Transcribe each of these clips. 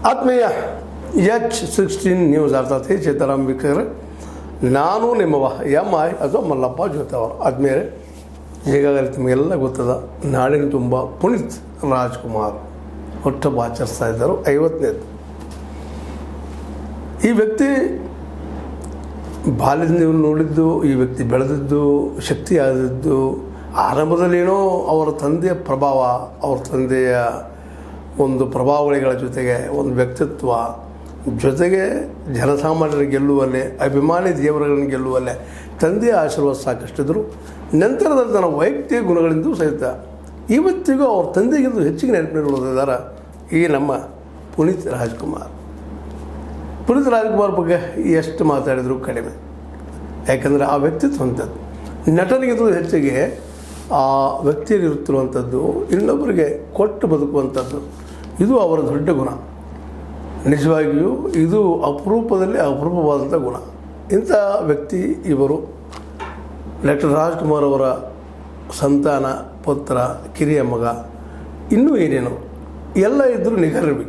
ಆತ್ಮೀಯ H16 news ಅರ್ಥಾತ್ ಚೇತರಾಮ್ ವೀಕ್ಷಕರೇ, ನಾನು ನಿಮ್ಮವ MI ಅಥವಾ ಮಲ್ಲಪ್ಪ ಜೊತೆ ಅವರು. ಆದ್ಮೇಲೆ ಈಗಾಗಲೇ ನಿಮಗೆಲ್ಲ ಗೊತ್ತದ, ನಾಡಿನ ತುಂಬ ಪುನೀತ್ ರಾಜ್ಕುಮಾರ್ ಹುಟ್ಟುಹಬ್ಬ ಆಚರಿಸ್ತಾ ಇದ್ದರು, 50ನೇದು. ಈ ವ್ಯಕ್ತಿ ಬಾಲ್ಯದಿಂದ ನೀವು ನೋಡಿದ್ದು, ಈ ವ್ಯಕ್ತಿ ಬೆಳೆದಿದ್ದು, ಶಕ್ತಿ ಆದದ್ದು ಆರಂಭದಲ್ಲೇನೋ ಅವರ ತಂದೆಯ ಪ್ರಭಾವ, ಅವರ ತಂದೆಯ ಒಂದು ಪ್ರಭಾವಳಿಗಳ ಜೊತೆಗೆ ಒಂದು ವ್ಯಕ್ತಿತ್ವ ಜೊತೆಗೆ ಜನಸಾಮಾನ್ಯರಿಗೆ ಗೆಲ್ಲುವಲ್ಲೇ, ಅಭಿಮಾನಿ ದೇವರುಗಳನ್ನು ಗೆಲ್ಲುವಲ್ಲೇ ತಂದೆಯ ಆಶೀರ್ವಾದ ಸಾಕಷ್ಟಿದ್ದರು. ನಂತರದಲ್ಲಿ ತನ್ನ ವೈಯಕ್ತಿಕ ಗುಣಗಳಿಂದ ಸಹಿತ ಇವತ್ತಿಗೂ ಅವ್ರ ತಂದೆಗಿಂತ ಹೆಚ್ಚಿಗೆ ನೆನಪಿನಲ್ಲಿದ್ದಾರೆ ಈ ನಮ್ಮ ಪುನೀತ್ ರಾಜ್ಕುಮಾರ್. ಪುನೀತ್ ರಾಜ್ಕುಮಾರ್ ಬಗ್ಗೆ ಎಷ್ಟು ಮಾತಾಡಿದರೂ ಕಡಿಮೆ, ಯಾಕಂದರೆ ಆ ವ್ಯಕ್ತಿತ್ವ ಅಂಥದ್ದು. ನಟನಿಗಿಂತ ಹೆಚ್ಚಿಗೆ ಆ ವ್ಯಕ್ತಿಯಲ್ಲಿ ಇರುತ್ತಿರುವಂಥದ್ದು, ಇನ್ನೊಬ್ಬರಿಗೆ ಕೊಟ್ಟು ಬದುಕುವಂಥದ್ದು, ಇದು ಅವರ ದೊಡ್ಡ ಗುಣ. ನಿಜವಾಗಿಯೂ ಇದು ಅಪರೂಪವಾದಂಥ ಗುಣ. ಇಂಥ ವ್ಯಕ್ತಿ ಇವರು. ಡಾಕ್ಟರ್ ರಾಜ್ಕುಮಾರ್ ಅವರ ಸಂತಾನ, ಪುತ್ರ, ಕಿರಿಯ ಮಗ, ಇನ್ನೂ ಏನೇನು ಎಲ್ಲ ಇದ್ದರೂ ನಿಗರ್ವಿ.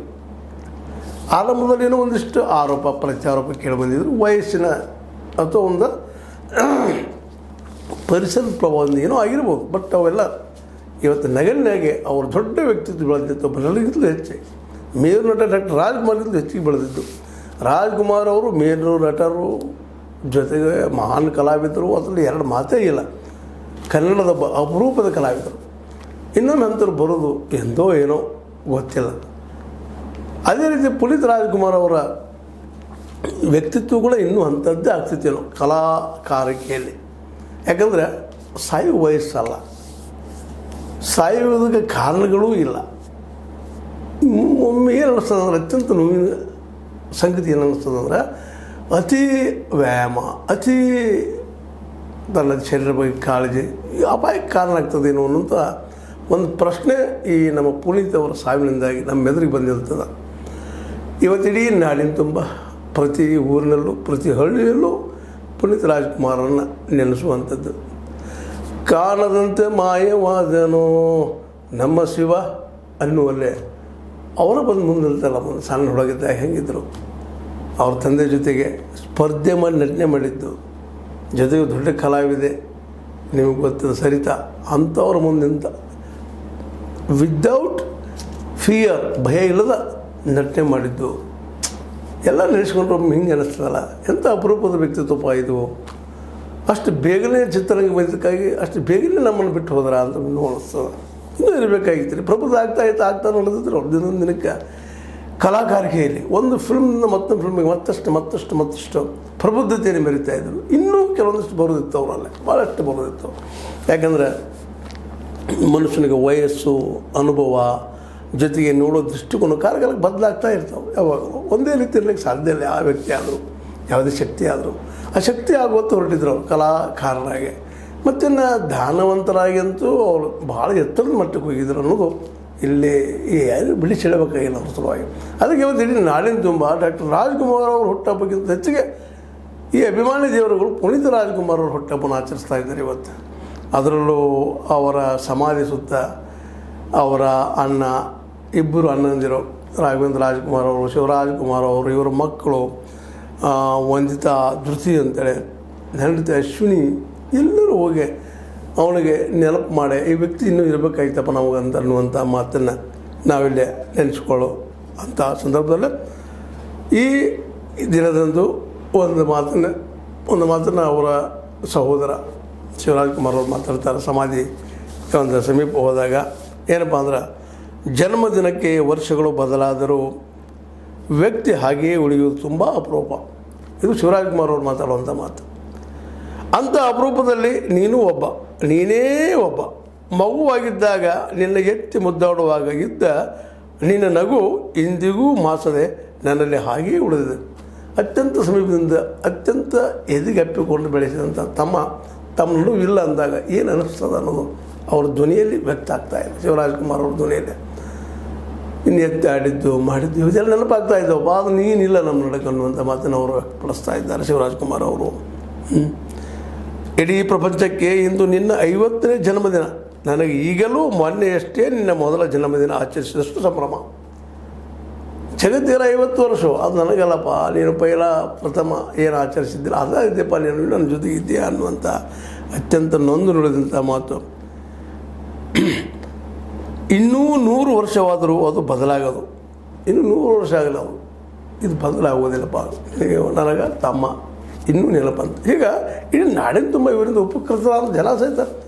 ಆರಂಭದಲ್ಲೇನೋ ಒಂದಿಷ್ಟು ಆರೋಪ ಪ್ರತ್ಯಾರೋಪ ಕೇಳಿಬಂದಿದ್ರು, ವಯಸ್ಸಿನ ಅಥವಾ ಒಂದು ಪರಿಸರದ ಪ್ರಭಾವದಿಂದ ಏನೋ ಆಗಿರ್ಬೋದು. ಬಟ್ ಅವೆಲ್ಲ ಇವತ್ತು ನಗಲಿನಾಗೆ ಅವ್ರ ದೊಡ್ಡ ವ್ಯಕ್ತಿತ್ವ ಬೆಳೆದಿತ್ತು. ಬೆಳಗಿಂತಲೂ ಹೆಚ್ಚು ಮೇರು ನಟ ಡಾಕ್ಟರ್ ರಾಜ್ಕುಮಾರ್ಗಿಂತಲೂ ಹೆಚ್ಚಿಗೆ ಬೆಳೆದಿದ್ದು. ರಾಜ್ಕುಮಾರ್ ಅವರು ಮೇರು ನಟರು ಜೊತೆಗೆ ಮಹಾನ್ ಕಲಾವಿದರು, ಅದರಲ್ಲಿ ಎರಡು ಮಾತೇ ಇಲ್ಲ. ಕನ್ನಡದ ಅಪರೂಪದ ಕಲಾವಿದರು. ಇನ್ನೊಂದು ನಂತರ ಬರೋದು ಎಂದೋ ಏನೋ ಗೊತ್ತಿಲ್ಲ. ಅದೇ ರೀತಿ ಪುನೀತ್ ರಾಜ್ಕುಮಾರ್ ಅವರ ವ್ಯಕ್ತಿತ್ವ ಕೂಡ ಇನ್ನೂ ಅಂಥದ್ದೇ ಆಗ್ತಿತ್ತೇನೋ ಕಲಾಕಾರಿಕೆಯಲ್ಲಿ. ಯಾಕಂದರೆ ಸಾಯುವ ವಯಸ್ಸಲ್ಲ, ಸಾಯುವುದಕ್ಕೆ ಕಾರಣಗಳೂ ಇಲ್ಲ. ಒಮ್ಮೆ ಏನು ಅನ್ನಿಸ್ತದಂದ್ರೆ, ಅತ್ಯಂತ ನೋವಿನ ಸಂಗತಿ ಏನು ಅನ್ನಿಸ್ತದಂದ್ರೆ, ಅತಿ ವ್ಯಾಯಾಮ, ಅತಿ ತನ್ನ ಶರೀರ ಬಗ್ಗೆ ಕಾಳಜಿ ಅಪಾಯಕ್ಕೆ ಕಾರಣ ಆಗ್ತದೇನೋ ಅನ್ನೋಂಥ ಒಂದು ಪ್ರಶ್ನೆ ಈ ನಮ್ಮ ಪುನೀತ್ ಅವರ ಸಾವಿನಿಂದಾಗಿ ನಮ್ಮ ಎದುರಿಗೆ ಬಂದಿರ್ತದೆ. ಇವತ್ತಿಡೀ ನಾಡಿನ ತುಂಬ ಪ್ರತಿ ಊರಿನಲ್ಲೂ ಪ್ರತಿ ಹಳ್ಳಿಯಲ್ಲೂ ಪುನೀತ್ ರಾಜ್ಕುಮಾರನ್ನು ನೆನೆಸುವಂಥದ್ದು. ಕಾಣದಂತೆ ಮಾಯವಾದನೋ ನಮ್ಮ ಶಿವ ಅನ್ನುವಲ್ಲೇ ಅವರ ಬಂದು ಮುಂದಿರ್ತಾರಲ್ಲ, ಒಂದು ಸಣ್ಣ ಹುಡುಗಿದ್ದಾಗ ಹೆಂಗಿದ್ರು ಅವ್ರ ತಂದೆ ಜೊತೆಗೆ ಸ್ಪರ್ಧೆ ಮಾಡಿ ನಟನೆ ಮಾಡಿದ್ದು, ಜೊತೆಗೆ ದೊಡ್ಡ ಕಲಾವಿದೆ ನಿಮಗೆ ಗೊತ್ತಿದೆ ಸರಿತಾ, ಅಂಥವ್ರ ಮುಂದಿಂತ ವಿದೌಟ್ ಫಿಯರ್, ಭಯ ಇಲ್ಲದ ನಟನೆ ಮಾಡಿದ್ದು ಎಲ್ಲ ನೆನೆಸ್ಕೊಂಡ್ರೆ ಹಿಂಗೆ ಅನ್ನಿಸ್ತದಲ್ಲ, ಎಂಥ ಅಪರೂಪದ ವ್ಯಕ್ತಿತ್ವಪ್ಪ ಇದು. ಅಷ್ಟು ಬೇಗನೆ ಚಿತ್ರರಂಗ ಬಂದಕ್ಕಾಗಿ ಅಷ್ಟು ಬೇಗನೆ ನಮ್ಮನ್ನು ಬಿಟ್ಟು ಹೋದ್ರ ಅಂತ ಇನ್ನೂ ಅನಿಸ್ತದೆ. ಇನ್ನೂ ಇರಬೇಕಾಗಿತ್ತು ರೀ. ಪ್ರಬುದ್ಧ ಆಗ್ತಾ ನೋಡಿದ್ರೆ ದಿನೊಂದು ದಿನಕ್ಕೆ ಕಲಾಕಾರಿಕೆಯಲ್ಲಿ ಒಂದು ಫಿಲ್ಮ್ನಿಂದ ಮತ್ತೊಂದು ಫಿಲ್ಮಿಗೆ ಮತ್ತಷ್ಟು ಪ್ರಬುದ್ಧತೆಯನ್ನು ಮೆರಿತಾಯಿದ್ರು. ಇನ್ನೂ ಕೆಲವೊಂದಿಷ್ಟು ಬರೋದಿತ್ತು ಅವರಲ್ಲೇ, ಭಾಳಷ್ಟು ಬರೋದಿತ್ತು. ಯಾಕಂದರೆ ಮನುಷ್ಯನಿಗೆ ವಯಸ್ಸು, ಅನುಭವ ಜೊತೆಗೆ ನೋಡೋ ದೃಷ್ಟಿಕೋನ ಕಾಲಕಾಲಕ್ಕೆ ಬದಲಾಗ್ತಾ ಇರ್ತಾವೆ. ಯಾವಾಗಲೂ ಒಂದೇ ರೀತಿ ಇರಲಿಕ್ಕೆ ಸಾಧ್ಯ ಇಲ್ಲ. ಯಾವ ವ್ಯಕ್ತಿ ಆದರೂ, ಯಾವುದೇ ಶಕ್ತಿ ಆದರೂ ಆ ಶಕ್ತಿ ಆಗುವತ್ತು ಹೊರಟಿದ್ರು ಅವರು ಕಲಾಕಾರರಾಗಿ. ಮತ್ತಿನ್ನು ದಾನವಂತರಾಗಿ ಅಂತೂ ಅವರು ಭಾಳ ಎತ್ತರದ ಮಟ್ಟಕ್ಕೆ ಹೋಗಿದ್ರು ಅನ್ನೋದು ಇಲ್ಲಿ ಯಾರು ಬಿಡಿಸಿಡಬೇಕಾಗಿಲ್ಲ ಅವ್ರ ಸಲುವಾಗಿ. ಅದಕ್ಕೆ ಇವತ್ತು ಇಡೀ ನಾಡಿನ ತುಂಬ ಡಾಕ್ಟರ್ ರಾಜ್ಕುಮಾರ್ ಅವರು ಹುಟ್ಟಹಬ್ಬಕ್ಕಿಂತ ಹೆಚ್ಚಿಗೆ ಈ ಅಭಿಮಾನಿ ದೇವರುಗಳು ಪುನೀತ್ ರಾಜ್ಕುಮಾರ್ ಅವರು ಹುಟ್ಟಹಬ್ಬನ ಆಚರಿಸ್ತಾ ಇದ್ದಾರೆ ಇವತ್ತು. ಅದರಲ್ಲೂ ಅವರ ಸಮಾಧಿ ಸುತ್ತ ಅವರ ಅಣ್ಣ, ಇಬ್ಬರು ಅಣ್ಣಂದಿರು, ರಾಘವೇಂದ್ರ ರಾಜ್ಕುಮಾರ್ ಅವರು, ಶಿವರಾಜ್ಕುಮಾರ್ ಅವರು, ಇವರ ಮಕ್ಕಳು ವಂದಿತಾ, ಧೃತಿ ಅಂತೇಳಿ, ಹೆಂಡತಿ ಅಶ್ವಿನಿ, ಎಲ್ಲರೂ ಹೋಗಿ ಅವನಿಗೆ ನೆನಪು ಮಾಡಿ ಈ ವ್ಯಕ್ತಿ ಇನ್ನೂ ಇರಬೇಕಾಗಿತ್ತಪ್ಪ ನಮಗೆ ಅಂತ ಅನ್ನುವಂಥ ಮಾತನ್ನು ನಾವಿಲ್ಲೇ ನೆನೆಸ್ಕೊಳ್ಳೋ ಅಂಥ ಸಂದರ್ಭದಲ್ಲಿ ಈ ದಿನದಂದು ಒಂದು ಮಾತನ್ನು ಅವರ ಸಹೋದರ ಶಿವರಾಜ್ಕುಮಾರ್ ಅವರು ಮಾತಾಡ್ತಾರೆ. ಸಮಾಧಿ ಒಂದು ಸಮೀಪ ಹೋದಾಗ ಏನಪ್ಪ ಅಂದ್ರೆ, ಜನ್ಮದಿನಕ್ಕೆ ವರ್ಷಗಳು ಬದಲಾದರೂ ವ್ಯಕ್ತಿ ಹಾಗೆಯೇ ಉಳಿಯುವುದು ತುಂಬ ಅಪರೂಪ. ಇದು ಶಿವರಾಜ್ಕುಮಾರ್ ಅವರು ಮಾತಾಡುವಂಥ ಮಾತು. ಅಂಥ ಅಪರೂಪದಲ್ಲಿ ನೀನೇ ಒಬ್ಬ ಮಗುವಾಗಿದ್ದಾಗ ನಿನ್ನ ಎತ್ತಿ ಮುದ್ದಾಡುವಾಗ ಇದ್ದ ನಿನ್ನ ನಗು ಇಂದಿಗೂ ಮಾಸದೆ ನನ್ನಲ್ಲಿ ಹಾಗೆಯೇ ಉಳಿದಿದೆ. ಅತ್ಯಂತ ಸಮೀಪದಿಂದ ಅತ್ಯಂತ ಎದೆಗಪ್ಪಿಕೊಂಡು ಬೆಳೆಸಿದಂಥ ತಮ್ಮನ್ನು ಇಲ್ಲ ಅಂದಾಗ ಏನು ಅನ್ನಿಸ್ತದೆ ಅನ್ನೋದು ಅವ್ರ ಧ್ವನಿಯಲ್ಲಿ ವ್ಯಕ್ತ ಆಗ್ತಾಯಿದೆ. ಶಿವರಾಜ್ಕುಮಾರ್ ಅವ್ರ ಧ್ವನಿಯಲ್ಲಿ ಇನ್ನು ಎತ್ತಿ ಆಡಿದ್ದು ಮಾಡಿದ್ದು ಇದೆಲ್ಲ ನೆನಪಾಗ್ತಾ ಇದ್ದಾವೆ. ಅದು ನೀನಿಲ್ಲ ನಮ್ಮ ನಡಕ್ಕೆ ಅನ್ನುವಂಥ ಮಾತನ್ನು ಅವರು ವ್ಯಕ್ತಪಡಿಸ್ತಾ ಇದ್ದಾರೆ ಶಿವರಾಜ್ಕುಮಾರ್ ಅವರು. ಇಡೀ ಪ್ರಪಂಚಕ್ಕೆ ಇಂದು ನಿನ್ನ 50ನೇ ಜನ್ಮದಿನ. ನನಗೆ ಈಗಲೂ ಮೊನ್ನೆಯಷ್ಟೇ ನಿನ್ನ ಮೊದಲ ಜನ್ಮದಿನ ಆಚರಿಸಿದಷ್ಟು ಸಂಭ್ರಮ. ಜಗತ್ತಿನ 50 ವರ್ಷ ಅದು ನನಗಲ್ಲಪ್ಪ, ನೀನು ಪೈಲ ಪ್ರಥಮ ಏನು ಆಚರಿಸಿದ್ದಿಲ್ಲ ಅದೇ ಇದೆಯಪ್ಪ, ನೀನು ನನ್ನ ಜೊತೆಗೆ ಇದೆಯಾ ಅನ್ನುವಂಥ ಅತ್ಯಂತ ನೊಂದು ನುಡಿದಂಥ ಮಾತು. ಇನ್ನೂ 100 ವರ್ಷವಾದರೂ ಅದು ಬದಲಾಗೋದು, ಇನ್ನೂ 100 ವರ್ಷ ಆಗಲ್ಲ ಅದು, ಇದು ಬದಲಾಗೋದಿಲ್ಲಪ್ಪ, ನನಗೆ ತಮ್ಮ ಇನ್ನೂ ನೆನಪಂತ. ಈಗ ಇಡೀ ನಾಡಿನ ತುಂಬ ಇವರಿಂದ ಉಪಕೃತರಾದ ಜನ ಸಹಿತ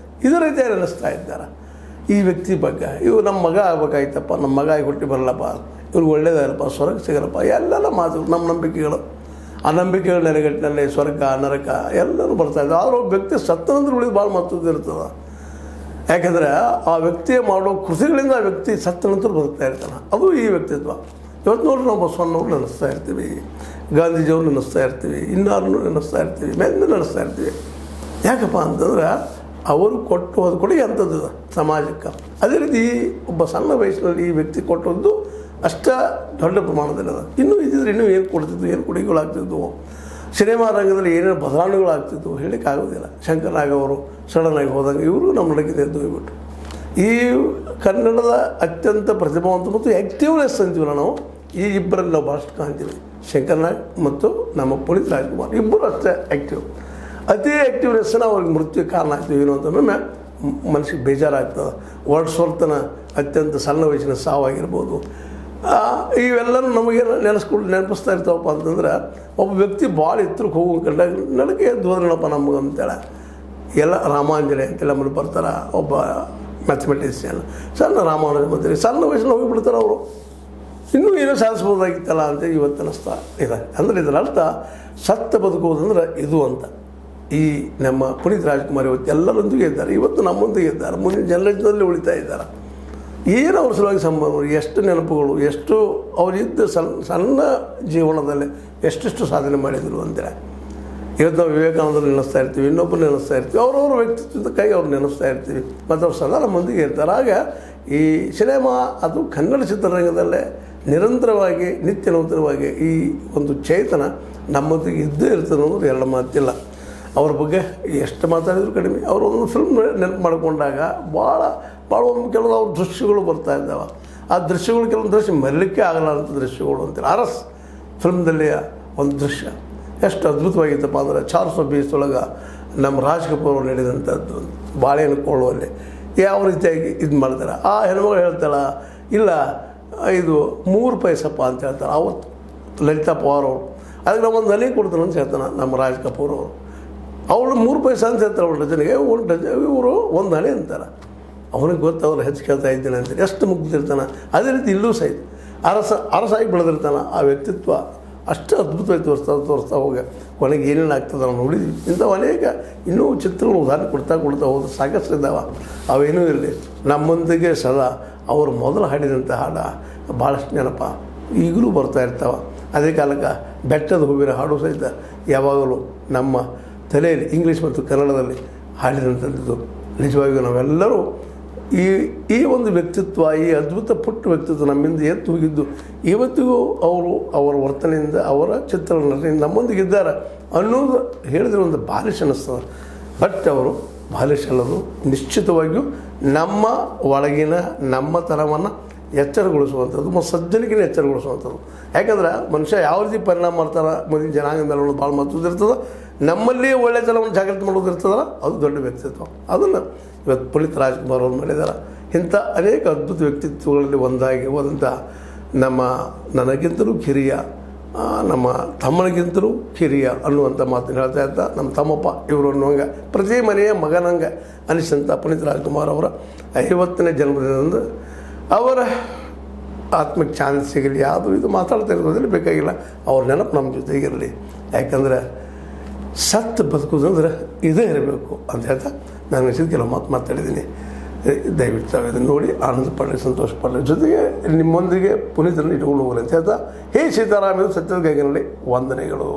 ಇದೇ ರೀತಿ ನೆನೆಸ್ತಾ ಇದ್ದಾರೆ ಈ ವ್ಯಕ್ತಿ ಬಗ್ಗೆ. ಇವು ನಮ್ಮ ಮಗ ಆಗ್ಬೇಕಾಯ್ತಪ್ಪ, ನಮ್ಮ ಮಗ ಆಗಿ ಹುಟ್ಟಿ ಬರಲ್ಲಪ್ಪ, ಇವ್ರಿಗೆ ಒಳ್ಳೇದಾಗಲ್ಲಪ್ಪ, ಸ್ವರ್ಗ ಸಿಗಲ್ಲಪ್ಪ, ಎಲ್ಲೆಲ್ಲ ಮಾತು ನಮ್ಮ ನಂಬಿಕೆಗಳು. ಆ ನಂಬಿಕೆಗಳ ನೆಲೆಗಟ್ಟಿನಲ್ಲಿ ಸ್ವರ್ಗ ನರಕ ಎಲ್ಲರೂ ಬರ್ತಾಯಿದ್ದೆ. ಆದರೂ ವ್ಯಕ್ತಿ ಸತ್ತನಂದ್ರೆ ಉಳಿದು ಭಾಳ ಮಹತ್ವದ ಇರ್ತದೆ. ಯಾಕೆಂದರೆ ಆ ವ್ಯಕ್ತಿಯ ಮಾಡೋ ಕೃತಿಗಳಿಂದ ಆ ವ್ಯಕ್ತಿ ಸತ್ತನಂತರ ಬದುಕ್ತಾ ಇರ್ತಾನೆ. ಅದು ಈ ವ್ಯಕ್ತಿತ್ವ. ಇವತ್ತು ನೋಡ್ರಿ ನಾವು ಬಸವಣ್ಣವ್ರು ನೆನೆಸ್ತಾ ಇರ್ತೀವಿ, ಗಾಂಧೀಜಿಯವ್ರು ನೆನೆಸ್ತಾ ಇರ್ತೀವಿ, ಇನ್ನಾರನ್ನು ನೆನೆಸ್ತಾ ಇರ್ತೀವಿ, ಮೆಂದು ನೆನೆಸ್ತಾ ಇರ್ತೀವಿ. ಯಾಕಪ್ಪ ಅಂತಂದ್ರೆ ಅವರು ಕೊಟ್ಟು ಹೋದ ಕೊಡುಗೆ ಅಂಥದ್ದು ಸಮಾಜಕ್ಕೆ. ಅದೇ ರೀತಿ ಒಬ್ಬ ಸಣ್ಣ ವಯಸ್ಸಿನಲ್ಲಿ ಈ ವ್ಯಕ್ತಿ ಕೊಟ್ಟದ್ದು ಅಷ್ಟ ದೊಡ್ಡ ಪ್ರಮಾಣದಲ್ಲಿದೆ. ಇನ್ನೂ ಇದ್ದಿದ್ರೆ ಇನ್ನೂ ಏನು ಕೊಡ್ತಿದ್ವು, ಏನು ಕೊಡುಗೆಗಳಾಗ್ತಿದ್ವು, ಸಿನಿಮಾ ರಂಗದಲ್ಲಿ ಏನೇನು ಬದಲಾವಣೆಗಳಾಗ್ತಿದ್ವು ಹೇಳಲಿಕ್ಕಾಗೋದಿಲ್ಲ. ಶಂಕರನಾಗ್ ಅವರು ಸಡನ್ನಾಗಿ ಹೋದಂಗೆ ಇವರು ನಮ್ಮ ನಡಗಿದ ಎದ್ದು ಹೋಗ್ಬಿಟ್ರು. ಈ ಕನ್ನಡದ ಅತ್ಯಂತ ಪ್ರತಿಭಾವಂತ ಮತ್ತು ಆ್ಯಕ್ಟಿವ್ನೆಸ್ ಅಂತೀವಲ್ಲ ನಾವು, ಈ ಇಬ್ಬರಲ್ಲಿ ನಾವು ಭಾಳಷ್ಟು ಕಾಣ್ತೀವಿ. ಶಂಕರನಾಗ್ ಮತ್ತು ನಮ್ಮ ಪುನೀತ್ ರಾಜ್ಕುಮಾರ್ ಇಬ್ಬರು ಅಷ್ಟೇ ಆ್ಯಕ್ಟಿವ್. ಅತಿ ಆ್ಯಕ್ಟಿವ್ನೆಸ್ಸನ್ನು ಅವ್ರಿಗೆ ಮೃತ್ಯು ಕಾರಣ ಆಗ್ತೀವಿ ಏನು ಅಂತಂದ್ರೆ ಮನಸ್ಸಿಗೆ ಬೇಜಾರಾಗ್ತದೆ. ವರ್ಡ್ಸ್ವರ್ತನ ಅತ್ಯಂತ ಸಣ್ಣ ವಯಸ್ಸಿನ ಸಾವಾಗಿರ್ಬೋದು. ಇವೆಲ್ಲರೂ ನಮಗೆ ನೆನಪಿಸ್ತಾ ಇರ್ತಾವಪ್ಪ ಅಂತಂದ್ರೆ ಒಬ್ಬ ವ್ಯಕ್ತಿ ಭಾಳ ಎತ್ತರಕ್ಕೆ ಹೋಗೋ ಕಂಡಾಗ ನನಗೆ ಎದ್ದು ಹೋದ್ರಲ್ಲಪ್ಪ ನಮಗೆ ಅಂತೇಳಿ ಎಲ್ಲ ರಾಮಾಂಜನೆ ಅಂತೆಲ್ಲ ನಮ್ಮಲ್ಲಿ ಬರ್ತಾರೆ. ಒಬ್ಬ ಮ್ಯಾಥಮೆಟಿಷಿಯನ್ ಸಣ್ಣ ರಾಮಾನುಜ ಮಂತ್ರಿ ಸಣ್ಣ ವಯಸ್ಸಲ್ಲಿ ಹೋಗಿಬಿಡ್ತಾರೆ ಅವರು. ಇನ್ನೂ ಏನೋ ಸಾಧಿಸ್ಬೋದಾಗಿತ್ತಲ್ಲ ಅಂತ ಇವತ್ತು ಅನ್ನಿಸ್ತಾ ಇದೆ. ಅಂದರೆ ಇದರ ಅರ್ಥ ಸತ್ತ ಬದುಕುವುದಂದ್ರೆ ಇದು ಅಂತ. ಈ ನಮ್ಮ ಪುನೀತ್ ರಾಜ್ಕುಮಾರ್ ಇವತ್ತು ಎಲ್ಲರೊಂದಿಗೆ ಇದ್ದಾರೆ, ಇವತ್ತು ನಮ್ಮೊಂದಿಗೆ ಇದ್ದಾರೆ, ಮುಂದಿನ ಜನರೇಷನ್ನಲ್ಲಿ ಉಳಿತಾ ಇದ್ದಾರೆ. ಏನು ಅವ್ರ ಸಲುವಾಗಿ ಸಂಭವ, ಎಷ್ಟು ನೆನಪುಗಳು, ಎಷ್ಟು ಅವರಿದ್ದ ಸಣ್ಣ ಜೀವನದಲ್ಲಿ ಎಷ್ಟೆಷ್ಟು ಸಾಧನೆ ಮಾಡಿದರು ಅಂತೇಳಿ. ಇವತ್ತು ನಾವು ವಿವೇಕಾನಂದರು ನೆನೆಸ್ತಾ ಇರ್ತೀವಿ, ಇನ್ನೊಬ್ಬರು ನೆನೆಸ್ತಾ ಇರ್ತೀವಿ, ಅವ್ರವ್ರ ವ್ಯಕ್ತಿತ್ವಕ್ಕಾಗಿ ಅವ್ರು ನೆನೆಸ್ತಾ ಇರ್ತೀವಿ, ಮತ್ತು ಅವ್ರು ಸದಾ ನಮ್ಮೊಂದಿಗೆ ಇರ್ತಾರೆ. ಆಗ ಈ ಸಿನಿಮಾ ಅದು ಕನ್ನಡ ಚಿತ್ರರಂಗದಲ್ಲೇ ನಿರಂತರವಾಗಿ ನಿತ್ಯ ನೂತನವಾಗಿ ಈ ಒಂದು ಚೇತನ ನಮ್ಮೊಂದಿಗೆ ಇದ್ದೇ ಇರ್ತದೆ ಅನ್ನೋದು ಎರಡು ಮಾತಿಲ್ಲ. ಅವ್ರ ಬಗ್ಗೆ ಎಷ್ಟು ಮಾತಾಡಿದ್ರು ಕಡಿಮೆ. ಅವರು ಒಂದು ಫಿಲ್ಮ್ ನೆನಪು ಮಾಡಿಕೊಂಡಾಗ ಭಾಳ ಒಂದು ಕೆಲವು ಅವ್ರ ದೃಶ್ಯಗಳು ಬರ್ತಾ ಇದ್ದಾವೆ. ಆ ದೃಶ್ಯಗಳು ಕೆಲವೊಂದು ದೃಶ್ಯ ಮರಲಿಕ್ಕೆ ಆಗಲಾರಂಥ ದೃಶ್ಯಗಳು ಅಂತಾರೆ. ಅರಸ್ ಫಿಲ್ಮ್ದಲ್ಲಿ ಒಂದು ದೃಶ್ಯ ಎಷ್ಟು ಅದ್ಭುತವಾಗಿತ್ತಪ್ಪ ಅಂದರೆ 420 ಒಳಗೆ ನಮ್ಮ ರಾಜ್ ಕಪೂರ್ ಅವರು ನಡೆದಂಥದ್ದು ಬಾಳೆಹಣ್ಣು ಕೊಳ್ಳುವಲ್ಲಿ ಯಾವ ರೀತಿಯಾಗಿ ಇದು ಮಾಡ್ತಾರೆ. ಆ ಹೆಣ್ಮಗಳು ಹೇಳ್ತಾಳೆ, ಇಲ್ಲ ಇದು 3 ಪೈಸಪ್ಪ ಅಂತ ಹೇಳ್ತಾರೆ. ಅವತ್ತು ಲಲಿತಾ ಪವಾರ್ ಅವರು ಅದಕ್ಕೆ ನಾವು ಒಂದು ಅಲೆ ಕೊಡ್ತಾನೆ ಅಂತ ಹೇಳ್ತಾನೆ ನಮ್ಮ ರಾಜ್ ಕಪೂರ್ ಅವರು. ಅವಳು 3 ಪೈಸೆ ಅಂತ ಹೇಳ್ತಾರೆ ಒಂದು ಡಜನ್ಗೆ, ಒಂದು ಡಜನ್ ಇವರು 1 ಅಲೆ ಅಂತಾರೆ. ಅವನಿಗೆ ಗೊತ್ತು ಅವ್ರು ಹೆಚ್ಚು ಕೇಳ್ತಾ ಇದ್ದೇನೆ ಅಂತೇಳಿ ಎಷ್ಟು ಮುಗ್ದಿರ್ತಾನೆ. ಅದೇ ರೀತಿ ಇಲ್ಲೂ ಸಹಿತ ಅರಸಾಗಿ ಬೆಳೆದಿರ್ತಾನೆ. ಆ ವ್ಯಕ್ತಿತ್ವ ಅಷ್ಟು ಅದ್ಭುತವಾಗಿ ತೋರಿಸ್ತಾ ಹೋಗಿ ಕೊನೆಗೆ ಏನೇನು ಆಗ್ತದೆ ನಾವು ನೋಡಿದ್ವಿ. ಇಂಥವು ಅನೇಕ ಇನ್ನೂ ಚಿತ್ರಗಳು ಉದಾಹರಣೆ ಕೊಡ್ತಾ ಹೋದ್ರೆ ಸಾಕಷ್ಟು ಇದ್ದಾವೆ. ಅವೇನೂ ಇರಲಿ ನಮ್ಮೊಂದಿಗೆ ಸದಾ ಅವರು ಮೊದಲು ಹಾಡಿದಂಥ ಹಾಡು ಭಾಳಷ್ಟು ನೆನಪ ಈಗಲೂ ಬರ್ತಾ ಇರ್ತಾವೆ. ಅದೇ ಕಾಲಕ್ಕೆ ಬೆಟ್ಟದ ಹೂವಿನ ಹಾಡು ಸಹಿತ ಯಾವಾಗಲೂ ನಮ್ಮ ತಲೆಯಲ್ಲಿ ಇಂಗ್ಲೀಷ್ ಮತ್ತು ಕನ್ನಡದಲ್ಲಿ ಹಾಡಿದಂಥದ್ದು. ನಿಜವಾಗಿಯೂ ನಾವೆಲ್ಲರೂ ಈ ಒಂದು ವ್ಯಕ್ತಿತ್ವ, ಈ ಅದ್ಭುತ ಪುಟ್ಟ ವ್ಯಕ್ತಿತ್ವ ನಮ್ಮಿಂದ ಎತ್ತು ಹೋಗಿದ್ದು ಇವತ್ತಿಗೂ ಅವರು ಅವರ ವರ್ತನೆಯಿಂದ ಅವರ ಚಿತ್ರನಟನೆಯಿಂದ ನಮ್ಮೊಂದಿಗಿದ್ದಾರೆ ಅನ್ನೋದು ಹೇಳಿದ್ರೆ ಒಂದು ಬಾಲಿಶ್ ಅನ್ನಿಸ್ತದೆ. ಬಟ್ ಅವರು ಬಾಲಿಶ್ ಅಲ್ಲದು, ನಿಶ್ಚಿತವಾಗಿಯೂ ನಮ್ಮ ಒಳಗಿನ ನಮ್ಮ ತನವನ್ನು ಎಚ್ಚರಗೊಳಿಸುವಂಥದ್ದು ಮತ್ತು ಸಜ್ಜನಿಕೆನ ಎಚ್ಚರಗೊಳಿಸುವಂಥದ್ದು. ಯಾಕಂದ್ರೆ ಮನುಷ್ಯ ಯಾವ ರೀತಿ ಪರಿಣಾಮ ಮಾಡ್ತಾರೆ ಮುಂದಿನ ಜನಾಂಗದ ಮೇಲೆ ಅನ್ನೋದು ಭಾಳ ಮಹತ್ವದಿರ್ತದೆ. ನಮ್ಮಲ್ಲಿ ಒಳ್ಳೆಯತನವನ್ನು ಜಾಗೃತಿ ಮಾಡೋದಿರ್ತದಲ್ಲ ಅದು ದೊಡ್ಡ ವ್ಯಕ್ತಿತ್ವ. ಅದನ್ನು ಇವತ್ತು ಪುನೀತ್ ರಾಜ್ಕುಮಾರ್ ಅವರು ಮಾಡಿದ್ದಾರೆ. ಇಂಥ ಅನೇಕ ಅದ್ಭುತ ವ್ಯಕ್ತಿತ್ವಗಳಲ್ಲಿ ಒಂದಾಗಿ ಹೋದಂಥ ನನಗಿಂತಲೂ ಕಿರಿಯ, ನಮ್ಮ ತಮ್ಮನಿಗಿಂತಲೂ ಕಿರಿಯ ಅನ್ನುವಂಥ ಮಾತನ್ನು ಹೇಳ್ತಾ ಇದ್ದ ನಮ್ಮ ತಮ್ಮಪ್ಪ ಇವರು ಅನ್ನುವಂಗೆ ಪ್ರತಿ ಮನೆಯ ಮಗನಂಗೆ ಅನಿಸಿದಂಥ ಪುನೀತ್ ರಾಜ್ಕುಮಾರ್ ಅವರ 50ನೇ ಜನ್ಮದಿನದಂದು ಅವರ ಆತ್ಮಕ್ಕೆ ಚಾನ್ಸ್ ಸಿಗಲಿ. ಯಾವುದು ಇದು ಮಾತಾಡ್ತಾ ಇರೋದ್ರಲ್ಲಿ ಬೇಕಾಗಿಲ್ಲ. ಅವ್ರ ನೆನಪು ನಮ್ಮ ಜೊತೆಗಿರಲಿ. ಯಾಕಂದರೆ ಸತ್ತು ಬದುಕೋದಂದ್ರೆ ಇದೇ ಇರಬೇಕು ಅಂತ ಹೇಳ್ತಾ ನಾನು ಅನಿಸಿದ ಕೆಲವು ಮಾತಾಡಿದ್ದೀನಿ. ದಯವಿಟ್ಟು ಇದನ್ನು ನೋಡಿ ಆನಂದ ಪಡಲಿ, ಸಂತೋಷ ಪಡಲಿ, ಜೊತೆಗೆ ನಿಮ್ಮೊಂದಿಗೆ ಪುನೀತರನ್ನು ಇಟ್ಕೊಂಡು ಹೋಗಲಿ ಅಂತ ಹೇಳ್ತಾ, ಹೇ ಸೀತಾರಾಮ, ಸತ್ಯದ ಗೈಗಿನಲ್ಲಿ ವಂದನೆಗಳು.